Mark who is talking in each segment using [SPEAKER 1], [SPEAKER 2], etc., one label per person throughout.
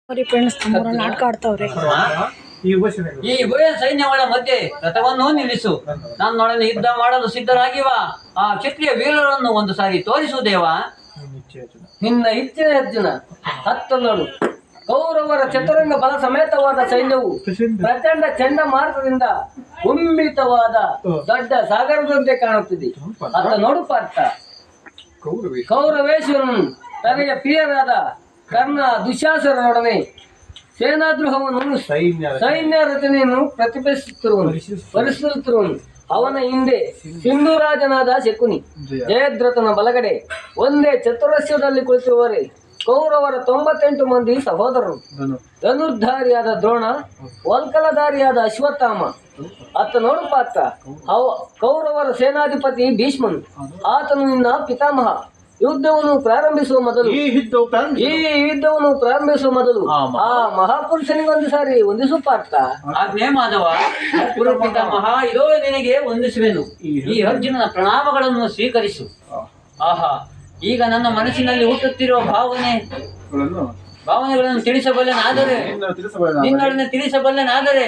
[SPEAKER 1] ಬರೀ ಫ್ರೆಂಡ್ಸ್ ತಮ್ಮೂರ ನಾಟಕ ಆಡ್ತಾವ್ರೆ.
[SPEAKER 2] ಈ ಉಭಯ ಸೈನ್ಯಗಳ ಮಧ್ಯೆ ರಥವನ್ನು ನಿಲ್ಲಿಸು. ನನ್ನೊಡನೆ ಯುದ್ಧ ಮಾಡಲು ಸಿದ್ಧರಾಗಿವ ಆ ಕ್ಷತ್ರಿಯ ವೀರರನ್ನು ಒಂದು ಸಾರಿ ತೋರಿಸು ದೇವ.
[SPEAKER 3] ನಿನ್ನ ಇಚ್ಛೆ ಅರ್ಜುನ. ಹತ್ತಲೋಡು ಕೌರವರ ಚತುರಂಗ ಬಲ ಸಮೇತವಾದ ಸೈನ್ಯವು ಪ್ರಚಂಡ ಚಂಡಮಾರುತದಿಂದ ಗುಂಬಿತವಾದ ದೊಡ್ಡ ಸಾಗರದಂತೆ ಕಾಣುತ್ತಿದೆ. ಅತ್ತ ನೋಡು ಪಾರ್ಥ, ಕೌರವೇಶ್ವರನು ತನಗೆ ಪ್ರಿಯರಾದ ಕರ್ಣ ದುಶ್ಯಾಸನರೊಡನೆ ಸೇನಾದ್ರೋಹವನ್ನು ಸೈನ್ಯ ರಚನೆಯನ್ನು ಪರಿಶೀಲಿಸುತ್ತಿರುವನು. ಅವನ ಹಿಂದೆ ಸಿಂಧುರಾಜನಾದ ಶಕುನಿ, ಜಯದ್ರಥನ ಬಲಗಡೆ ಒಂದೇ ಚತುರಸ್ಯದಲ್ಲಿ ಕುಳಿತಿರುವರೆ ಕೌರವರ 98 ಮಂದಿ ಸಹೋದರರು. ಧನುರ್ಧಾರಿಯಾದ ದ್ರೋಣ, ವಲ್ಕಲಧಾರಿಯಾದ ಅಶ್ವತ್ಥಾಮ. ಅತ್ತ ನೋಡು ಪಾತ್ರ, ಕೌರವರ ಸೇನಾಧಿಪತಿ ಭೀಷ್ಮನು. ಆತನು ನಿನ್ನ ಪಿತಾಮಹ. ಯುದ್ಧವನ್ನು ಪ್ರಾರಂಭಿಸುವ ಮೊದಲು ಆ ಮಹಾಪುರುಷನಿಗೆ ಒಂದು ಸಾರಿ ವಂದಿಸು ಪಾರ್ಥ.
[SPEAKER 2] ಆಜ್ಞೆ ಮಾಧವ. ಪಿತಾಮಹ, ಇದೋ ನಿನಗೆ ವಂದಿಸುವೆನು. ಈ ಅರ್ಜುನನ ಪ್ರಣಾಮಗಳನ್ನು ಸ್ವೀಕರಿಸು. ಆಹಾ, ಈಗ ನನ್ನ ಮನಸ್ಸಿನಲ್ಲಿ ಹುಟ್ಟುತ್ತಿರುವ ಭಾವನೆಗಳನ್ನು ನಿನ್ನೊಡನೆ ತಿಳಿಸಬಲ್ಲೆನಾದರೆ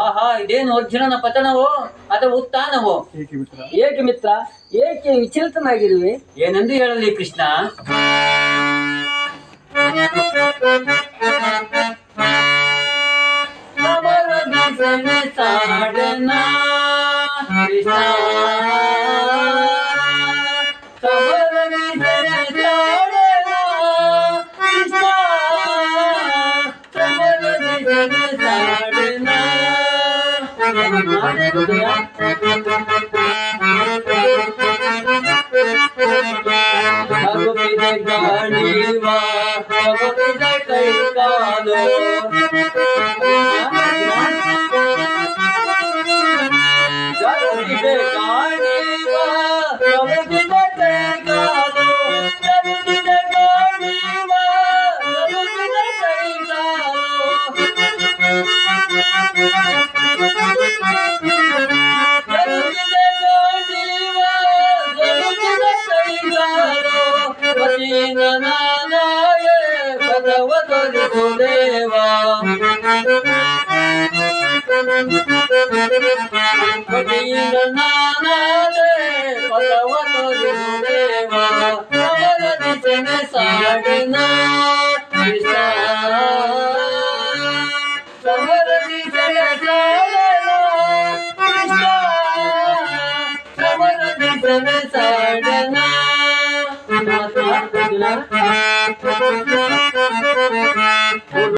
[SPEAKER 2] ಆಹಾ, ಇದೇನು ಅರ್ಜುನನ ಪತನವೋ ಅಥವಾ ಉತ್ಥಾನವೋ?
[SPEAKER 3] ಏಕೆ ಮಿತ್ರ, ಏಕೆ ವಿಚಲಿತನಾಗಿರುವೆ?
[SPEAKER 2] ಏನೆಂದು ಹೇಳಲಿ ಕೃಷ್ಣ? Krishna